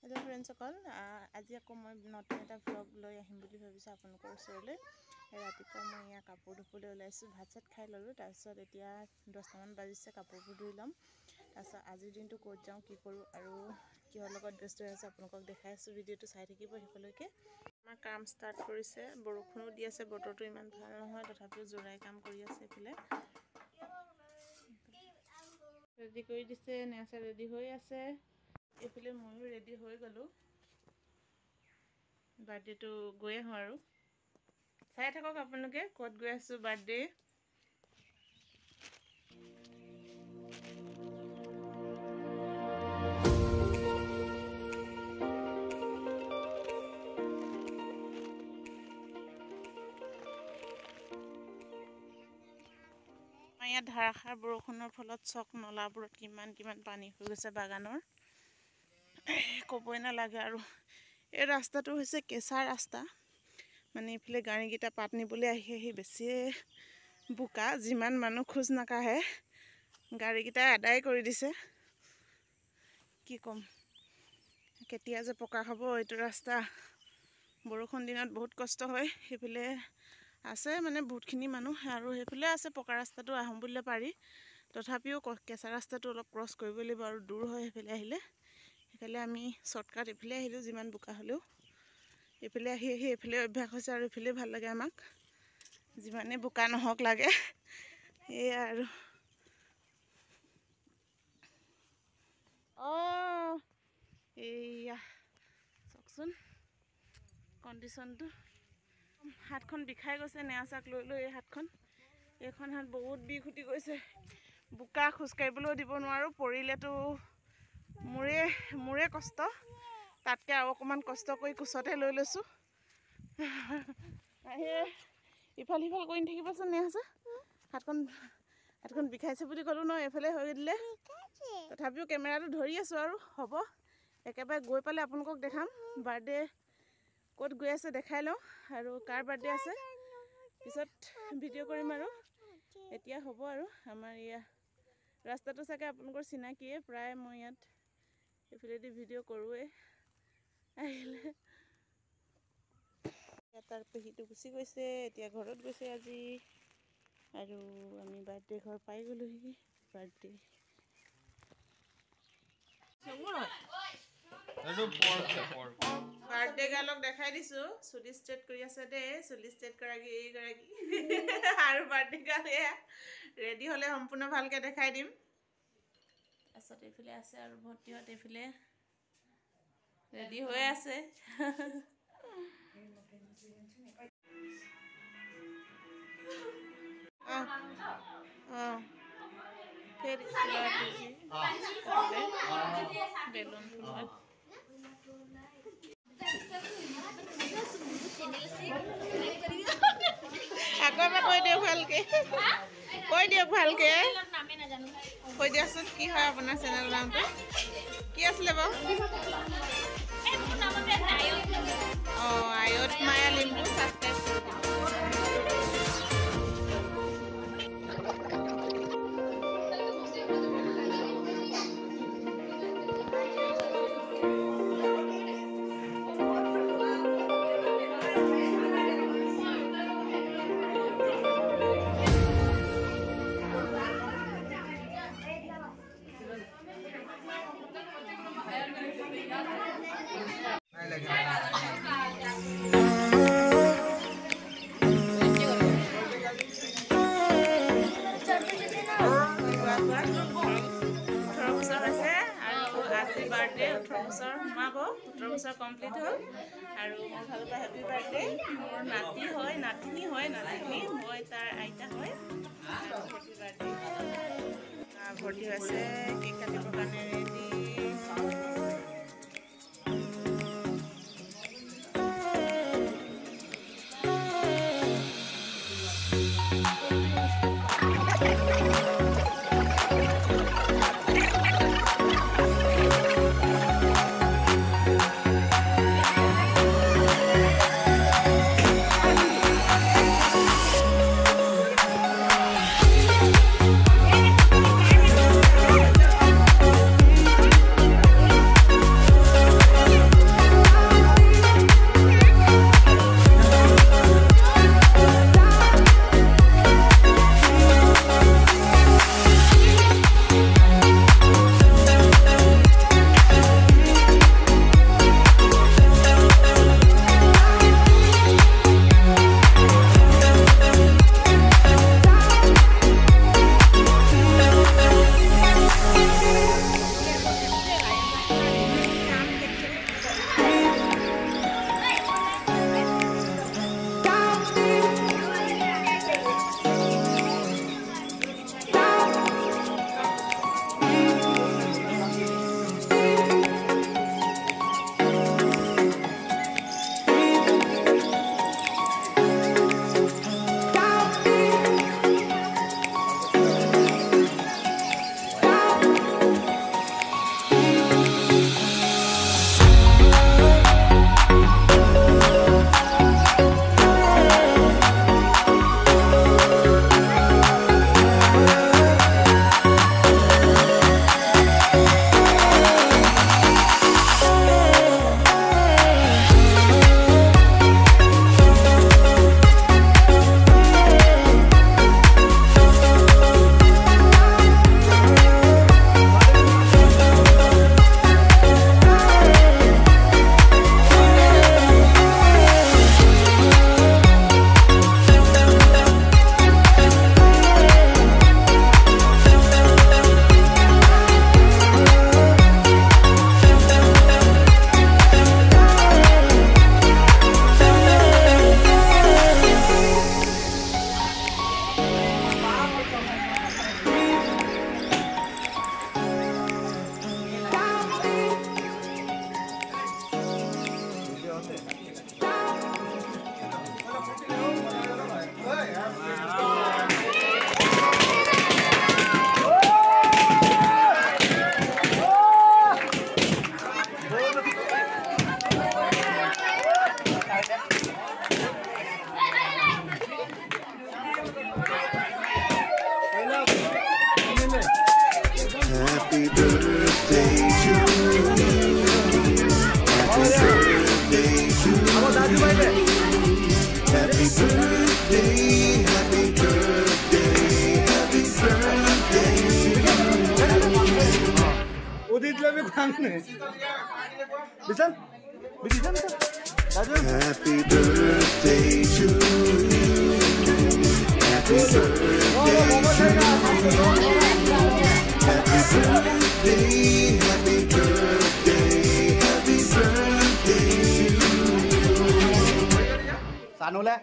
Hello friends सकल आज आको मैं नतुन एटा व्लग लै आहिम बुली भाबिछु आपनलोকৰ ওচৰলৈ ৰাতিপুৱা মই ইয়া কাপোৰ ধুবলৈ ওলাইছো ভাত চাত খাই ললো তাৰপিছত এতিয়া 10টা মান বাজিছে কাপোৰবোৰ ধুই লম তাৰপিছত আজিৰ দিনটো ক'ত যাওঁ কি কৰো আৰু কিহৰ লগত ব্যস্ত হৈ আছো আপোনালোকক দেখাই আছো ভিডিঅটো চাই থাকিব হেকলৈকে আমাৰ কাম ষ্টাৰ্ট কৰিছে বৰষুণো দি আছে বতৰটো ইমান ভাল নহয় তথাপিও জোৰাই কাম কৰি আছে এফালে ৰেডি কৰি দিছে নেছা ৰেডি হৈ আছে এফালে ময়ো ৰেডি হৈ গলো বাৰ্থডে তো গৈ আহো আৰু চাই থাকক আপোনালোকে ক'ত গৈ আছো বাৰ্থডে মায়া ধাৰাসাৰ বৰষুণৰ ফলত চক নলাবোৰত কিমান পানী হৈ গৈছে বাগানৰ কবই নালাগে আৰু এই ৰাস্তাটো হৈছে কেঁচা ৰাস্তা মানে ইফালে গাড়ীকেইটা পাত নিবলৈ আহি বেছি বোকা যিমান মানুহ খোজ নাকাহে গাড়ীকেইটা আদায় কৰি দিছে কি কম কেতিয়া যে পকা হ'ব এইটো ৰাস্তা বৰষুণ দিনত বহুত কষ্ট হয় সেইফালে আছে মানে বহুতখিনি মানুহ আৰু সেইফালে আছে পকা ৰাস্তাটো আহম বুলিলে পাৰি তথাপিও কেঁচা ৰাস্তাটো অলপ ক্ৰছ কৰিব লাগিব আৰু দূৰ হয় সেইফালে আহিলে সেইফালে আমি শৰ্টকাট এফালে আহিলো যিমান বোকা হলেও এফালে আহি এফালে অভ্যাস হৈছে আৰু এফালে ভাল লাগে আমাক যিমানে বোকা নহওক লাগে এই আৰু এইয়া চকচোন কণ্ডিশ্যনটো হাতখন বিষাই গৈছে নেওচাক লৈ লৈ এই হাতখন এইখন হাত বহুত বিষ উঠি গৈছে বোকা খোজ কাঢ়িবলৈও দিব নোৱাৰো পৰিলেতো মোৰে কষ্ট তাতকে আৰু অকমান কষ্ট কৰি কুছতে লৈ লৈছো ইফাল সিফাল কৰি থাকিবচোন নেওচা হাতখন বিষাইছে বুলি ক'লো ন এফালে হৈ দিলে তথাপিও কেমেৰাটো ধৰি আছো আৰু হ'ব একেবাৰে গৈ পালে আপোনালোকক দেখাম বাৰ্থডে ক'ত গৈ আছে দেখাই লওঁ আৰু কাৰ বাৰ্থডে আছে পিছত ভিডিঅ' কৰিম আৰু এতিয়া হ'ব আৰু আমাৰ ইয়া ৰাস্তাটো চাগে আপোনালোকৰ চিনাকিয়ে প্ৰায় মই ইয়াত এফালেদি ভিডিঅ' কৰোৱে আহিলে তাৰ পেহীটো গুচি গৈছে এতিয়া ঘৰত গৈছে আজি আৰু আমি বাৰ্থডে ঘৰ পাই গ'লোহি বাৰ্থডে বাৰ্থডে গালক দেখাই দিছো চুলি ষ্ট্ৰেট কৰি আছে দেই চুলি ষ্ট্ৰেট কৰাগী এইগৰাকী আৰু বাৰ্থডে গাল এয়া ৰেডি হ'লে সম্পূৰ্ণ ভালকে দেখাই দিম তাৰপিছত এইফালে আছে আৰু ভৰ্তিহঁত এইফালে ৰেডি হৈ আছে বেলুন ফুল আকৌ এবাৰ কৈ দিয়ক ভালকে কৈ দিয়কচোন কি হয় আপোনাৰ চেনেলৰ নামটো কি আছিলে বাৰু আয়ত মায়া লিম্বু ছাবস্ক্ৰাইব বাৰ্থডে 18 বছৰ সোমাব 17 বছৰ কমপ্লিট হ'ল আৰু মোৰ ফালৰ পৰা হেপী বাৰ্থডে মোৰ নাতি হয় নাতিনী হয় নাতিনী মই তাৰ আইতা হয় হেপী বাৰ্থডে ভৰ্তি হৈছে কেক কাটিবৰ কাৰণে ready Happy birthday to you. Happy birthday to you. Happy birthday, happy birthday, happy birthday to you. उदितले भी खाने बिसन बिसन Raju Happy birthday to you. Happy birthday to you. Happy birthday, happy birthday, happy birthday to you. सानूला